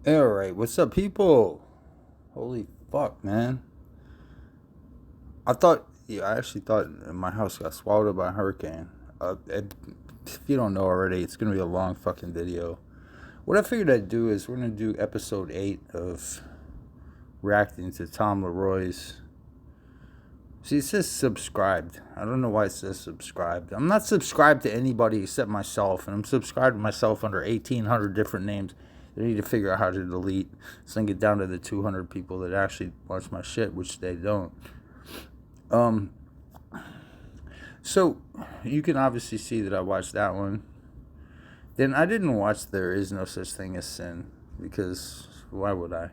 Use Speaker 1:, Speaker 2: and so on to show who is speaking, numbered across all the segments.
Speaker 1: Alright, what's up, people? Holy fuck, man. I actually thought my house got swallowed up by a hurricane. If you don't know already, it's going to be a long fucking video. What I figured I'd do is we're going to do episode 8 of reacting to Tom LeRoy's. See, it says subscribed. I don't know why it says subscribed. I'm not subscribed to anybody except myself, and I'm subscribed to myself under 1,800 different names. I need to figure out how to delete, so I can get down to the 200 people that actually watch my shit, which they don't. So you can obviously see that I watched that one. Then I didn't watch There Is No Such Thing as Sin, because why would I?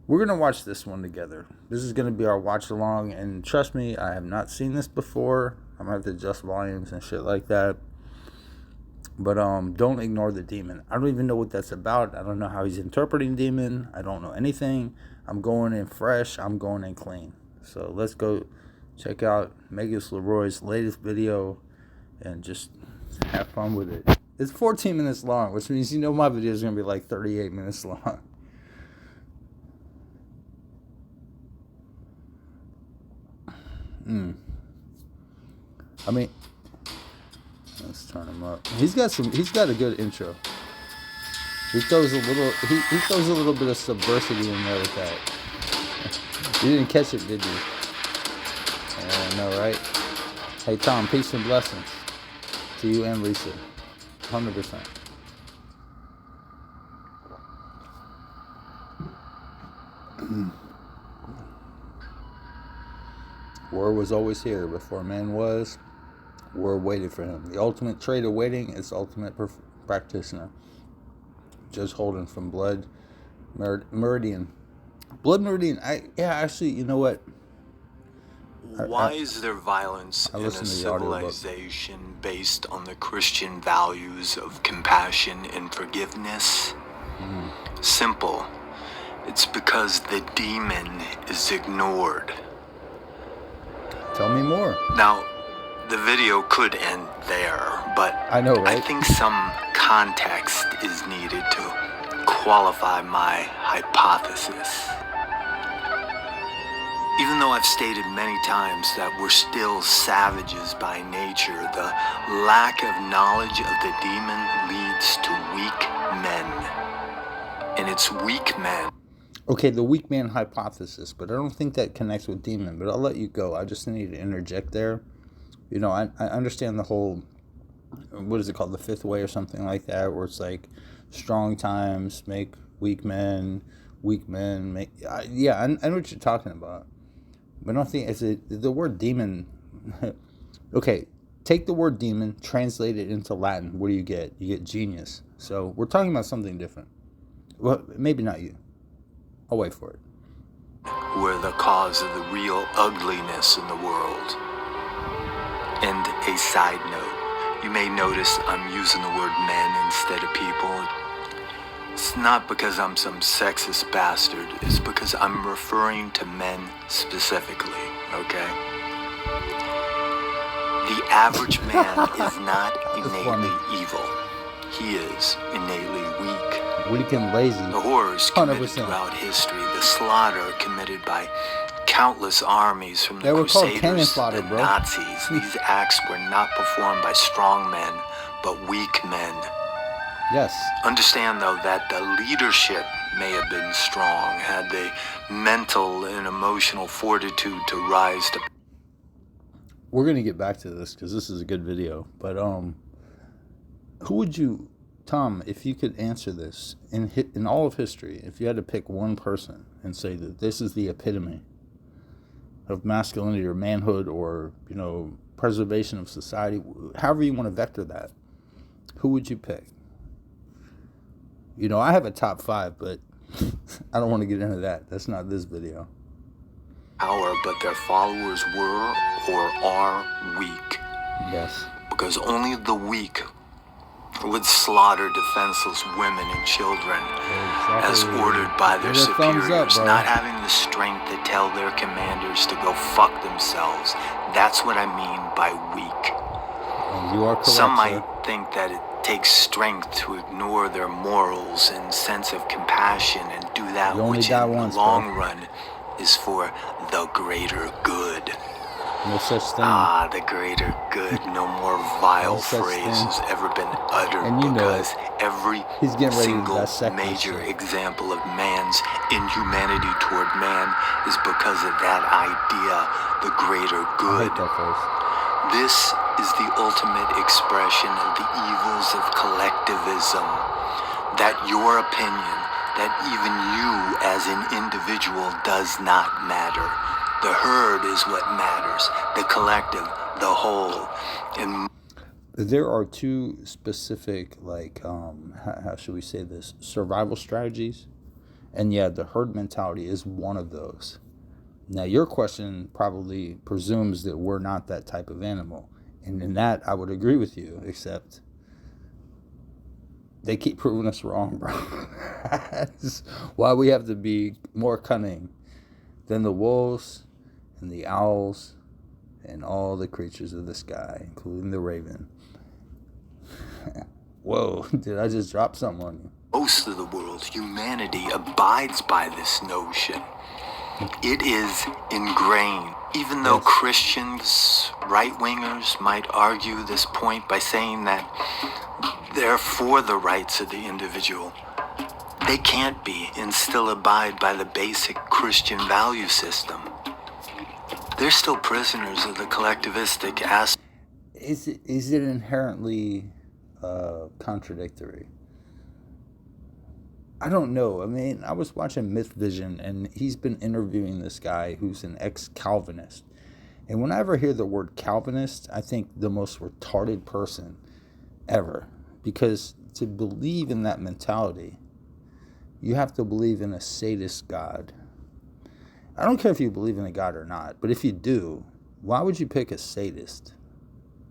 Speaker 1: We're going to watch this one together. This is going to be our watch along, and trust me, I have not seen this before. I'm going to have to adjust volumes and shit like that. But don't ignore the demon. I don't even know what that's about. I don't know how he's interpreting demon. I don't know anything. I'm going in fresh. I'm going in clean. So let's go check out Megas LeRoy's latest video and just have fun with it. It's 14 minutes long, which means my video is going to be like 38 minutes long. I mean, let's turn him up. He's got a good intro. He throws a little bit of subversity in there with that. You didn't catch it, did you? I know, right? Hey Tom, peace and blessings to you and Lisa. 100%. War was always here before man was. War waited for him. The ultimate trait of waiting is ultimate practitioner. Judge Holden from Blood Meridian. Blood Meridian. Actually, you know what?
Speaker 2: Why is there violence in a civilization based on the Christian values of compassion and forgiveness? Simple. It's because the demon is ignored.
Speaker 1: Tell me more.
Speaker 2: Now, the video could end there, but
Speaker 1: I know, right?
Speaker 2: I think some context is needed to qualify my hypothesis. Even though I've stated many times that we're still savages by nature, the lack of knowledge of the demon leads to weak men. And it's weak men.
Speaker 1: Okay, the weak man hypothesis, but I don't think that connects with demon, but I'll let you go. I just need to interject there. I understand the whole, what is it called, the fifth way or something like that, where it's like strong times make weak men make, I know what you're talking about. But I don't think the word demon. Okay, take the word demon, translate it into Latin. What do you get? You get genius. So we're talking about something different. Well, maybe not you. I'll wait for it.
Speaker 2: Who are the cause of the real ugliness in the world. And a side note, you may notice I'm using the word men instead of people. It's not because I'm some sexist bastard, it's because I'm referring to men specifically, okay? The average man is not innately evil. He is innately weak.
Speaker 1: Weak and lazy.
Speaker 2: The horrors committed throughout history, the slaughter committed by countless armies from the Crusaders to the Nazis, these acts were not performed by strong men, but weak men.
Speaker 1: Yes.
Speaker 2: Understand, though, that the leadership may have been strong, had the mental and emotional fortitude to rise to...
Speaker 1: We're going to get back to this because this is a good video. But who would you, Tom, if you could answer this, in all of history, if you had to pick one person and say that this is the epitome of masculinity or manhood or, preservation of society, however you want to vector that, who would you pick? I have a top 5, but I don't want to get into that. That's not this video.
Speaker 2: Power, but their followers were or are weak.
Speaker 1: Yes.
Speaker 2: Because only the weak would slaughter defenseless women and children, as ordered by their superiors, not having the strength to tell their commanders to go fuck themselves. That's what I mean by weak.
Speaker 1: You are correct,
Speaker 2: Some might think that takes strength to ignore their morals and sense of compassion and do that which in the long run is for the greater good.
Speaker 1: No such thing.
Speaker 2: Ah, the greater good. No more vile phrase has ever been uttered, because every single major example of man's inhumanity toward man is because of that idea, the greater good. This is the ultimate expression of the evils of collectivism. That your opinion, that even you as an individual does not matter. The herd is what matters, the collective, the whole. And
Speaker 1: there are two specific, like, how should we say this, survival strategies. And yeah, the herd mentality is one of those. Now, your question probably presumes that we're not that type of animal. And in that, I would agree with you, except they keep proving us wrong, bro. That's why we have to be more cunning than the wolves and the owls and all the creatures of the sky, including the raven. Whoa, did I just drop something on you?
Speaker 2: Most of the world, humanity abides by this notion. It is ingrained. Even though Christians, right-wingers, might argue this point by saying that they're for the rights of the individual, they can't be and still abide by the basic Christian value system. They're still prisoners of the collectivistic aspect.
Speaker 1: Is it inherently contradictory? I don't know. I mean, I was watching Myth Vision, and he's been interviewing this guy who's an ex-Calvinist. And whenever I hear the word Calvinist, I think the most retarded person ever. Because to believe in that mentality, you have to believe in a sadist God. I don't care if you believe in a God or not, but if you do, why would you pick a sadist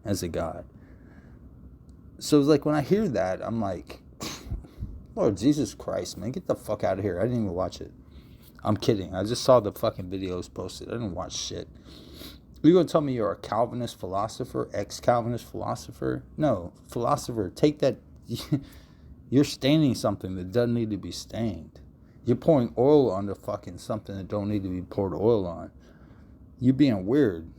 Speaker 1: as a God? So, like, when I hear that, I'm like, Lord Jesus Christ, man, get the fuck out of here. I didn't even watch it. I'm kidding. I just saw the fucking videos posted. I didn't watch shit. You gonna tell me you're a Calvinist philosopher, ex-Calvinist philosopher? No, philosopher, take that. You're staining something that doesn't need to be stained. You're pouring oil onto fucking something that don't need to be poured oil on. You're being weird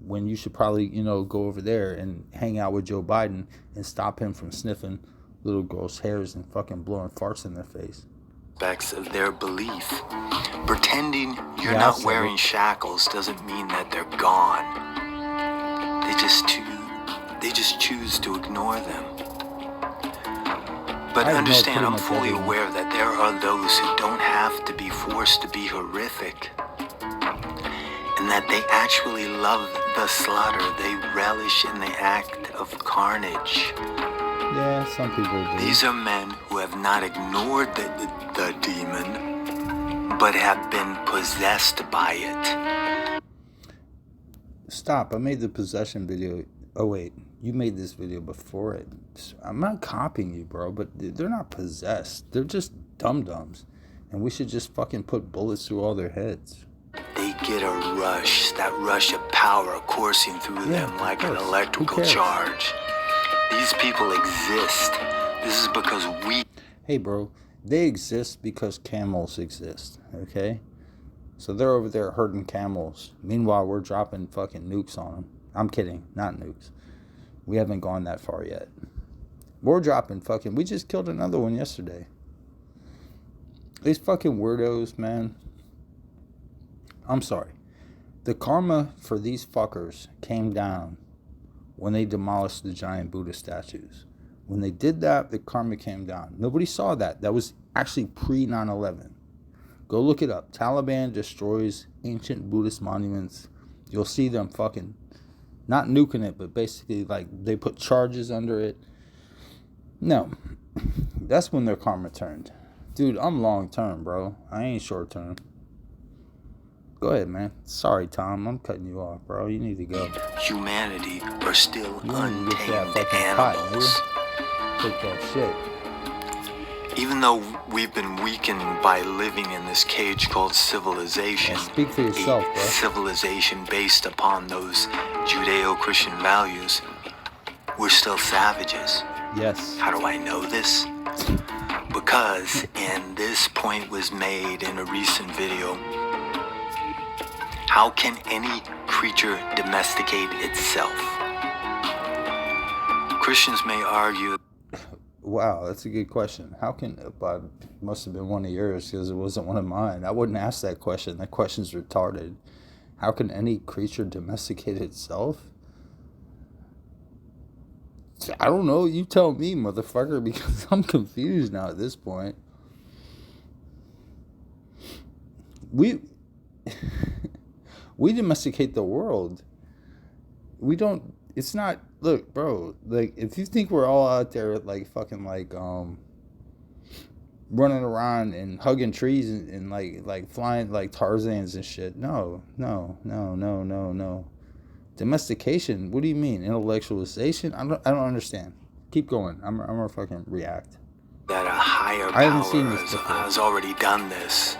Speaker 1: when you should probably, go over there and hang out with Joe Biden and stop him from sniffing little girls' hairs and fucking blowing farts in their face.
Speaker 2: Aspects of their belief. Pretending you're not wearing shackles doesn't mean that they're gone. They just choose to ignore them. But understand, I'm fully aware that there are those who don't have to be forced to be horrific, and that they actually love the slaughter. They relish in the act of carnage.
Speaker 1: Yeah, some people do.
Speaker 2: These are men who have not ignored the demon, but have been possessed by it.
Speaker 1: Stop. I made the possession video. Oh, wait. You made this video before it. I'm not copying you, bro, but they're not possessed. They're just dum-dums. And we should just fucking put bullets through all their heads.
Speaker 2: They get a rush, that rush of power coursing through them like an electrical charge. These people exist. This is because we...
Speaker 1: Hey, bro, they exist because camels exist, okay? So they're over there herding camels. Meanwhile, we're dropping fucking nukes on them. I'm kidding, not nukes. We haven't gone that far yet. We're dropping fucking... We just killed another one yesterday. These fucking weirdos, man. I'm sorry. The karma for these fuckers came down when they demolished the giant Buddha statues. When they did that, the karma came down. Nobody saw that. That was actually pre-9/11. Go look it up. Taliban destroys ancient Buddhist monuments. You'll see them fucking, not nuking it, but basically like they put charges under it. No. That's when their karma turned. Dude, I'm long term, bro. I ain't short term. Go ahead, man. Sorry, Tom. I'm cutting you off, bro. You need to go.
Speaker 2: Humanity are still untamed
Speaker 1: animals. Take that shit.
Speaker 2: Even though we've been weakened by living in this cage called civilization,
Speaker 1: speak for yourself, bro.
Speaker 2: Civilization based upon those Judeo-Christian values, we're still savages.
Speaker 1: Yes.
Speaker 2: How do I know this? Because, and this point was made in a recent video, how can any creature domesticate itself? Christians may argue.
Speaker 1: Wow, that's a good question. How can, but it must have been one of yours because it wasn't one of mine. I wouldn't ask that question. That question's retarded. How can any creature domesticate itself? I don't know. You tell me, motherfucker, because I'm confused now at this point. We domesticate the world. We don't. It's not. Look, bro. Like, if you think we're all out there like fucking like running around and hugging trees and like flying like Tarzans and shit. No. Domestication. What do you mean? Intellectualization? I don't understand. Keep going. I'm gonna fucking react.
Speaker 2: That a higher power has already done this,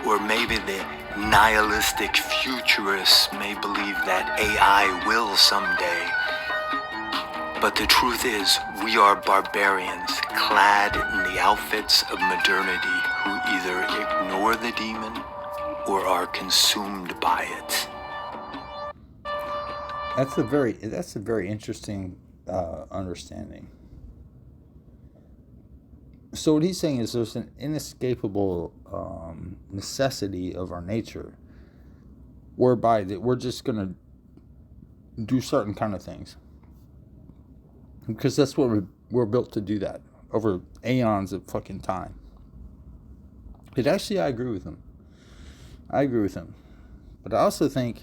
Speaker 2: or maybe the nihilistic futurists may believe that AI will someday. But the truth is, we are barbarians clad in the outfits of modernity who either ignore the demon or are consumed by it.
Speaker 1: That's a very interesting understanding. So what he's saying is there's an inescapable necessity of our nature whereby that we're just going to do certain kind of things. Because that's what we're built to do, that over aeons of fucking time. But actually, I agree with him. But I also think,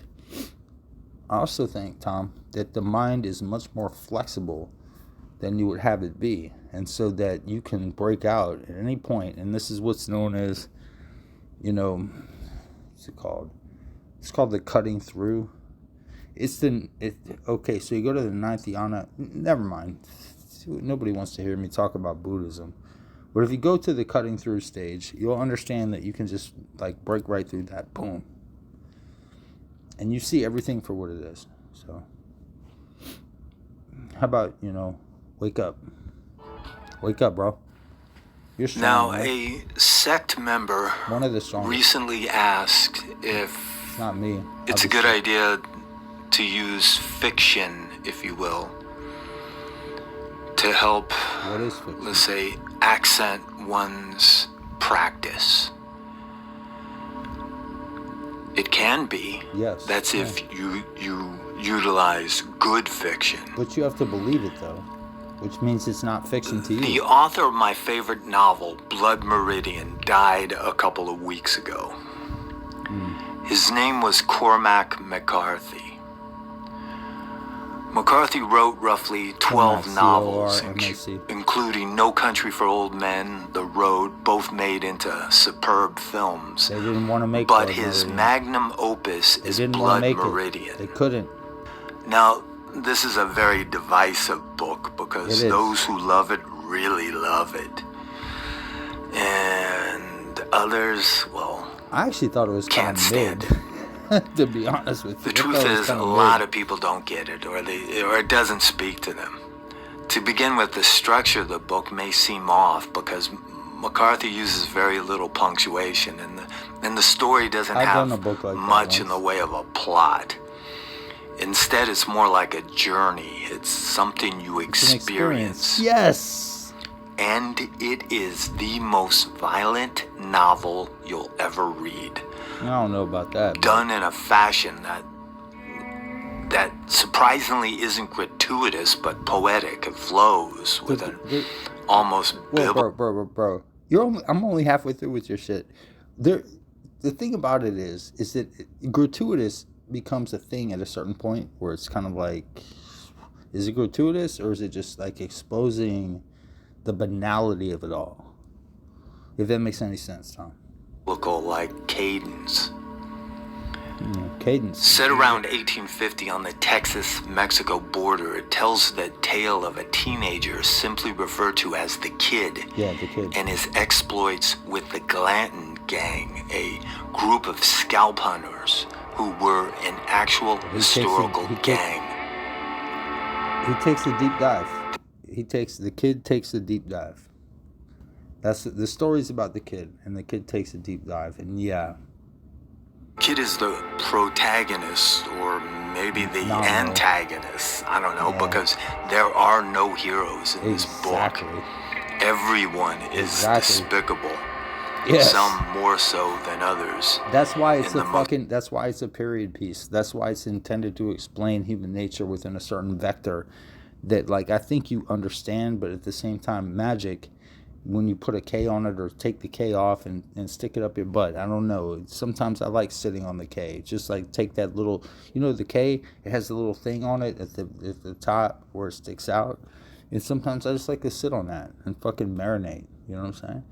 Speaker 1: Tom, that the mind is much more flexible than you would have it be. And so that you can break out at any point. And this is what's known as, what's it called? It's called the cutting through. Okay, so you go to the ninth dhyana. Never mind. Nobody wants to hear me talk about Buddhism. But if you go to the cutting through stage, you'll understand that you can just like break right through that. Boom. And you see everything for what it is. So, how about, wake up. Wake up, bro. You're strong.
Speaker 2: Now,
Speaker 1: right?
Speaker 2: a sect member
Speaker 1: One of the strongest.
Speaker 2: recently asked if
Speaker 1: It's not me.
Speaker 2: it's a good idea to use fiction, if you will, to help,
Speaker 1: What is fiction?
Speaker 2: let's say, accent one's practice. It can be.
Speaker 1: Yes.
Speaker 2: That's if you utilize good fiction.
Speaker 1: But you have to believe it, though. Which means it's not fiction to you.
Speaker 2: The author of my favorite novel, Blood Meridian, died a couple of weeks ago. His name was Cormac McCarthy. McCarthy wrote roughly 12 novels, including No Country for Old Men, The Road, both made into superb films.
Speaker 1: They didn't want to make
Speaker 2: But
Speaker 1: Blood
Speaker 2: his
Speaker 1: Meridian.
Speaker 2: magnum opus is Blood Meridian.
Speaker 1: They couldn't.
Speaker 2: Now, this is a very divisive book because those who love it really love it. And others, well,
Speaker 1: I actually thought it was
Speaker 2: can't stand it.
Speaker 1: To be honest with you.
Speaker 2: The truth is, a lot of people don't get it, or it doesn't speak to them. To begin with, the structure of the book may seem off because McCarthy uses very little punctuation, and the story doesn't have much in the way of a plot. Instead, it's more like a journey. It's something you experience.
Speaker 1: Yes.
Speaker 2: And it is the most violent novel you'll ever read.
Speaker 1: I don't know about that.
Speaker 2: Done in a fashion that surprisingly isn't gratuitous but poetic. It flows with an almost biblical.
Speaker 1: Bro. I'm only halfway through with your shit. The thing about it is that gratuitous becomes a thing at a certain point where it's kind of like, is it gratuitous or is it just like exposing the banality of it all? If that makes any sense, Tom.
Speaker 2: Like cadence.
Speaker 1: Cadence.
Speaker 2: Set around 1850 on the Texas-Mexico border, it tells the tale of a teenager simply referred to as the Kid.
Speaker 1: Yeah, the Kid.
Speaker 2: And his exploits with the Glanton Gang, a group of scalp hunters who were an actual historical gang.
Speaker 1: He takes a deep dive. the kid takes a deep dive. That's the story's about the kid, and the kid takes a deep dive, and yeah.
Speaker 2: Kid is the protagonist, or maybe the antagonist. I don't know, because there are no heroes in this book. Everyone is despicable. Yes. Some more so than others.
Speaker 1: That's why it's that's why it's a period piece. That's why it's intended to explain human nature within a certain vector that, like, I think you understand, but at the same time, magic, when you put a K on it or take the K off and stick it up your butt, I don't know. Sometimes I like sitting on the K. Just like take that little, the K, it has a little thing on it at the top where it sticks out. And sometimes I just like to sit on that and fucking marinate. You know what I'm saying?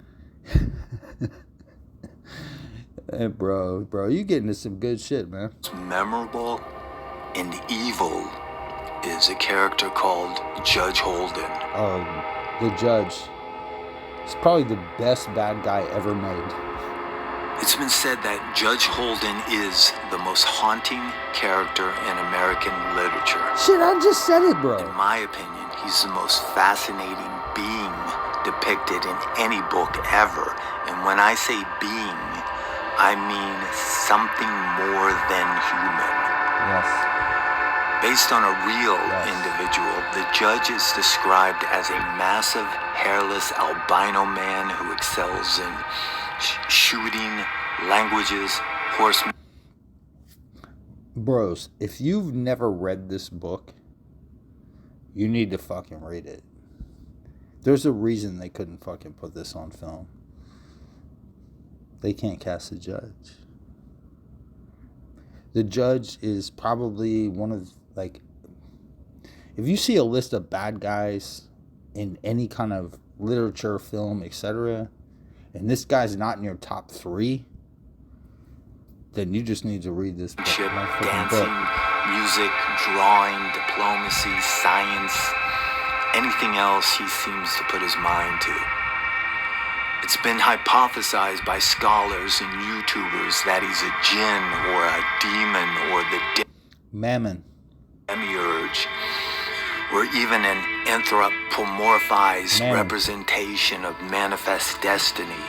Speaker 1: Hey, bro, you getting into some good shit, man.
Speaker 2: Memorable and evil is a character called Judge Holden.
Speaker 1: Oh, the Judge. He's probably the best bad guy ever made.
Speaker 2: It's been said that Judge Holden is the most haunting character in American literature.
Speaker 1: Shit, I just said it, bro.
Speaker 2: In my opinion, he's the most fascinating being depicted in any book ever. And when I say being, I mean something more than human.
Speaker 1: Yes.
Speaker 2: Based on a real individual, the Judge is described as a massive, hairless albino man who excels in shooting, languages, horsemen.
Speaker 1: Bros, if you've never read this book, you need to fucking read it. There's a reason they couldn't fucking put this on film. They can't cast a judge. The Judge is probably one of, like, if you see a list of bad guys in any kind of literature, film, etc., and this guy's not in your top 3, then you just need to read this book.
Speaker 2: Dancing, music, drawing, diplomacy, science, anything else he seems to put his mind to. It's been hypothesized by scholars and YouTubers that he's a jinn or a demon or the
Speaker 1: Mammon,
Speaker 2: demiurge, or even an anthropomorphized representation of manifest destiny.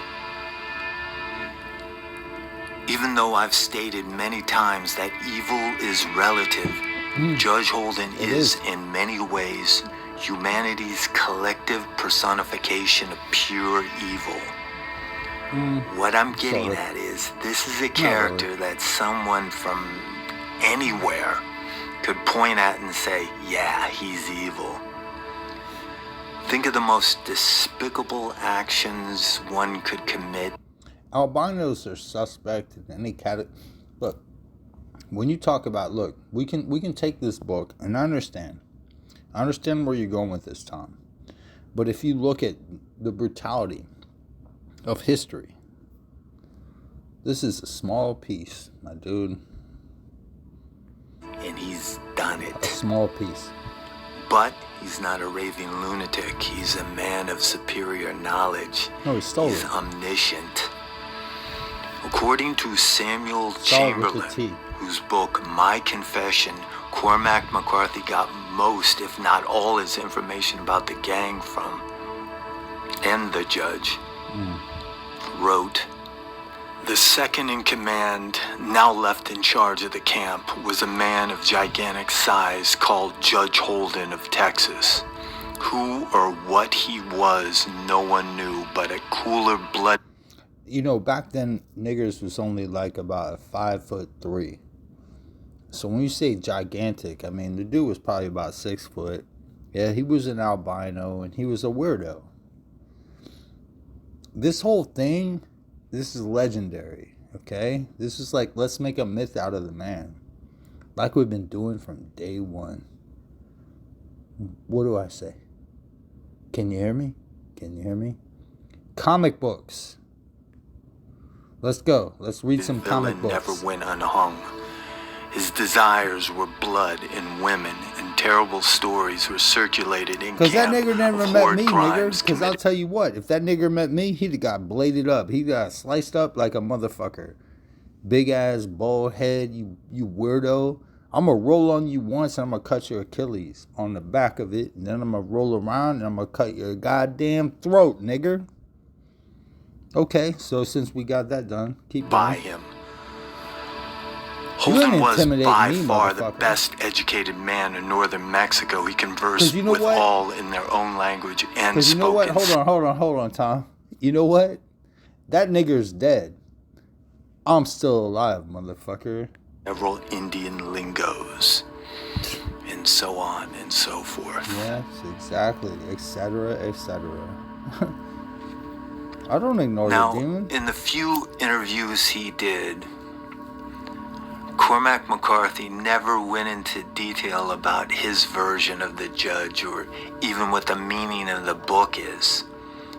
Speaker 2: Even though I've stated many times that evil is relative, Judge Holden is in many ways humanity's collective personification of pure evil. What I'm getting at is, this is a character that someone from anywhere could point at and say, yeah, he's evil. Think of the most despicable actions one could commit.
Speaker 1: Albinos are suspect in any category. Look, when you talk about, we can take this book, and I understand where you're going with this, Tom. But if you look at the brutality of history, this is a small piece, my dude.
Speaker 2: And he's done it.
Speaker 1: A small piece.
Speaker 2: But he's not a raving lunatic. He's a man of superior knowledge.
Speaker 1: No, he's
Speaker 2: omniscient. According to Samuel Chamberlain, whose book, My Confession, Cormac McCarthy got most, if not all, his information about the gang from, and the Judge, wrote, the second in command, now left in charge of the camp, was a man of gigantic size called Judge Holden of Texas. Who or what he was, no one knew, but a cooler blood.
Speaker 1: Back then, niggers was only like about 5'3". So when you say gigantic, I mean, the dude was probably about 6 foot. Yeah, he was an albino, and he was a weirdo. This whole thing, this is legendary, okay? This is like, let's make a myth out of the man. Like we've been doing from day one. What do I say? Can you hear me? Can you hear me? Comic books. Let's go. Let's read some comic books.
Speaker 2: Never went unhung. His desires were blood and women, and terrible stories were circulated in camp.
Speaker 1: Because that nigger never met me, nigger. Because I'll tell you what, if that nigger met me, he'd have got bladed up. He got sliced up like a motherfucker. Big ass, bald head, you weirdo. I'm going to roll on you once and I'm going to cut your Achilles on the back of it. And then I'm going to roll around and I'm going to cut your goddamn throat, nigger. Okay, so since we got that done, keep going.
Speaker 2: By him. Holden was by far the best educated man in northern Mexico. He conversed with all in their own language and spoke. Because
Speaker 1: you know what? Hold on, Tom. You know what? That nigger's dead. I'm still alive, motherfucker.
Speaker 2: Several Indian lingos, and so on and so forth.
Speaker 1: Yes, exactly, etc., etc. I don't ignore the demon.
Speaker 2: Now, in the few interviews he did, Cormac McCarthy never went into detail about his version of the judge or even what the meaning of the book is.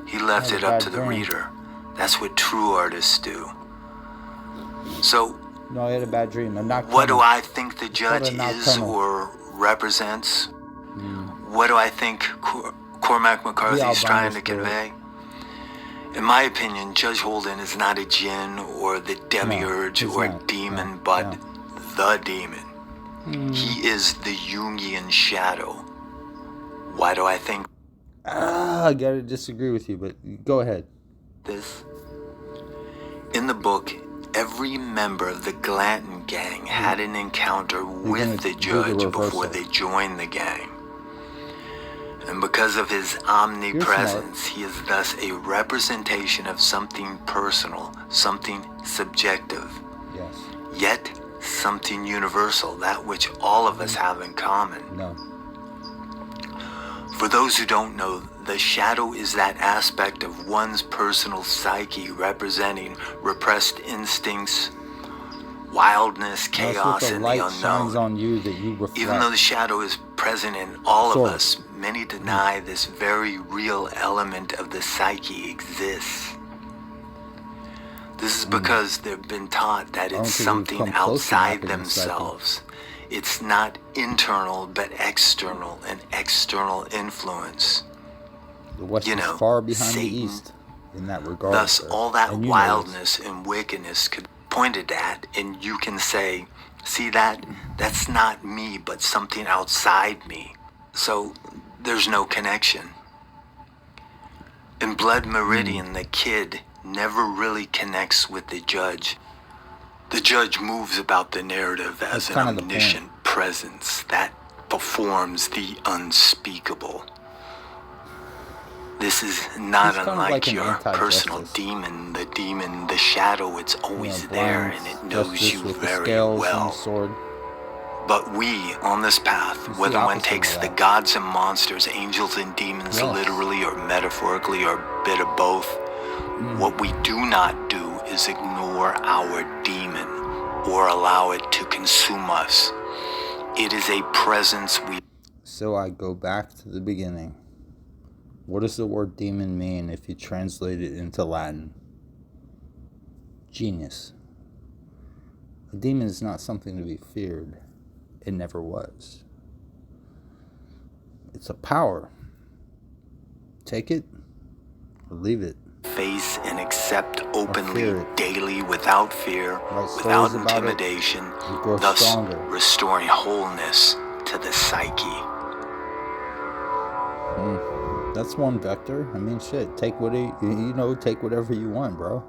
Speaker 2: He left it up to the reader. That's what true artists do. So,
Speaker 1: no, I had a bad dream.
Speaker 2: What do I think the judge is or represents? What do I think Cormac McCarthy is trying to convey? In my opinion, Judge Holden is not a jinn or the demiurge or a demon, but the demon. He is the Jungian shadow. Why do I think?
Speaker 1: I gotta disagree with you, but go ahead.
Speaker 2: This. In the book, every member of the Glanton gang had an encounter with the judge before they joined the gang. And because of his omnipresence, he is thus a representation of something personal, something subjective.
Speaker 1: Yes.
Speaker 2: Yet something universal, that which all of us have in common.
Speaker 1: No.
Speaker 2: For those who don't know, the shadow is that aspect of one's personal psyche representing repressed instincts, wildness, chaos, and the unknown.
Speaker 1: On you that you reflect.
Speaker 2: Even though the shadow is present in all of us, many deny this very real element of the psyche exists. This is because they've been taught that it's something outside themselves. It's not internal, but external, an external influence.
Speaker 1: The West is far behind the East in that regard.
Speaker 2: Thus, all that wildness and wickedness could be pointed at, and you can say, see that? That's not me, but something outside me. So, there's no connection. In Blood Meridian, the kid never really connects with the judge. The judge moves about the narrative as an omniscient presence that performs the unspeakable. This is not unlike your personal demon, the shadow. It's always there and it knows you very well. But we, on this path, whether one takes the gods and monsters, angels and demons, literally or metaphorically or a bit of both, what we do not do is ignore our demon or allow it to consume us. It is a presence we...
Speaker 1: So I go back to the beginning. What does the word demon mean if you translate it into Latin? Genius. A demon is not something to be feared. It never was. It's a power. Take it or leave it.
Speaker 2: Face and accept openly, daily, without fear, without intimidation, thus restoring wholeness to the psyche.
Speaker 1: That's one vector. I mean, shit. Take take whatever you want, bro.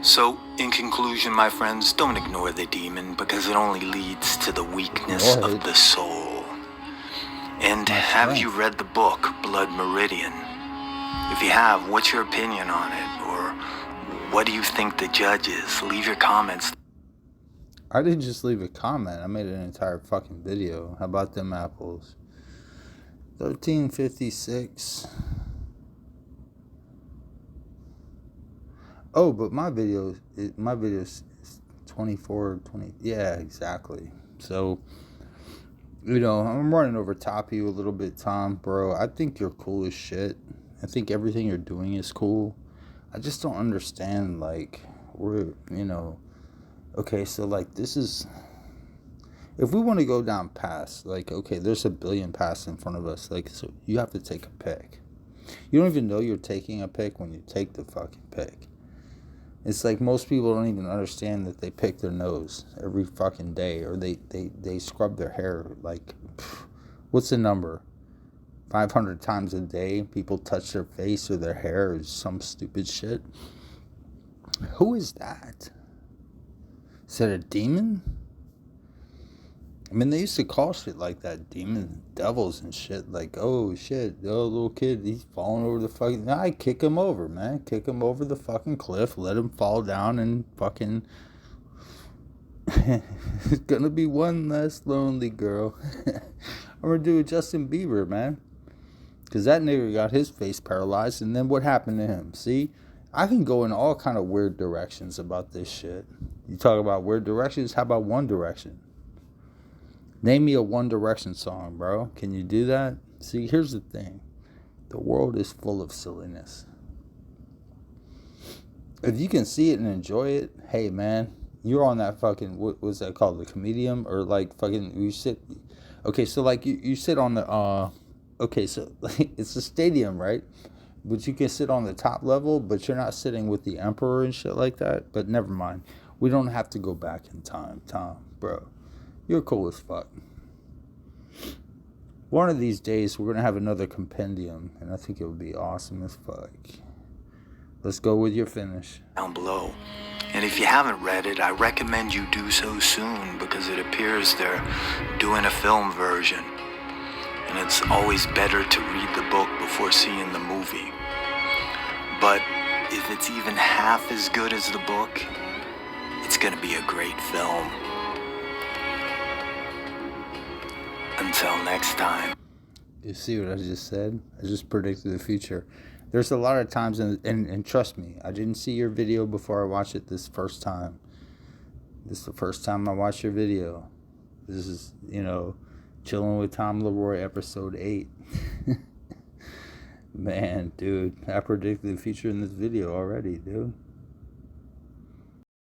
Speaker 2: So, in conclusion, my friends, don't ignore the demon because it only leads to the weakness of the soul. And have you read the book, Blood Meridian? If you have, what's your opinion on it? Or what do you think the judge is? Leave your comments.
Speaker 1: I didn't just leave a comment. I made an entire fucking video. How about them apples? 1356. Oh, but my video's 24, 20. Yeah, exactly. So, I'm running over top of you a little bit, Tom, bro. I think you're cool as shit. I think everything you're doing is cool. I just don't understand, okay, so, this is, if we want to go down paths, there's a billion paths in front of us, so you have to take a pick. You don't even know you're taking a pick when you take the fucking pick. It's like most people don't even understand that they pick their nose every fucking day, or they scrub their hair. Like, what's the number? 500 times a day people touch their face or their hair or some stupid shit. Who is that? Is that a demon? I mean, they used to call shit like that demon, devils and shit. Like, oh shit, oh, little kid, he's falling over the fucking... Nah, I kick him over, man. Kick him over the fucking cliff, let him fall down and fucking... It's gonna be one less lonely girl. I'm gonna do a Justin Bieber, man. Because that nigga got his face paralyzed, and then what happened to him? See? I can go in all kind of weird directions about this shit. You talk about weird directions, how about One Direction? Name me a One Direction song, bro. Can you do that? See, here's the thing. The world is full of silliness. If you can see it and enjoy it, hey, man, you're on that fucking, what was that called? The comedian? Or like fucking, you sit, okay, so like you sit on the, okay, so it's a stadium, right? But you can sit on the top level, but you're not sitting with the emperor and shit like that. But never mind. We don't have to go back in time, Tom, bro. You're cool as fuck. One of these days, we're going to have another compendium, and I think it would be awesome as fuck. Let's go with your finish.
Speaker 2: Down below. And if you haven't read it, I recommend you do so soon, because it appears they're doing a film version. And it's always better to read the book before seeing the movie. But if it's even half as good as the book, it's gonna be a great film. Until next time.
Speaker 1: You see what I just said? I just predicted the future. There's a lot of times, and trust me, I didn't see your video before I watched it this first time. This is the first time I watched your video. This is, Chillin' with Tom LeRoy, episode 8. Man, dude, I predicted the future in this video already, dude.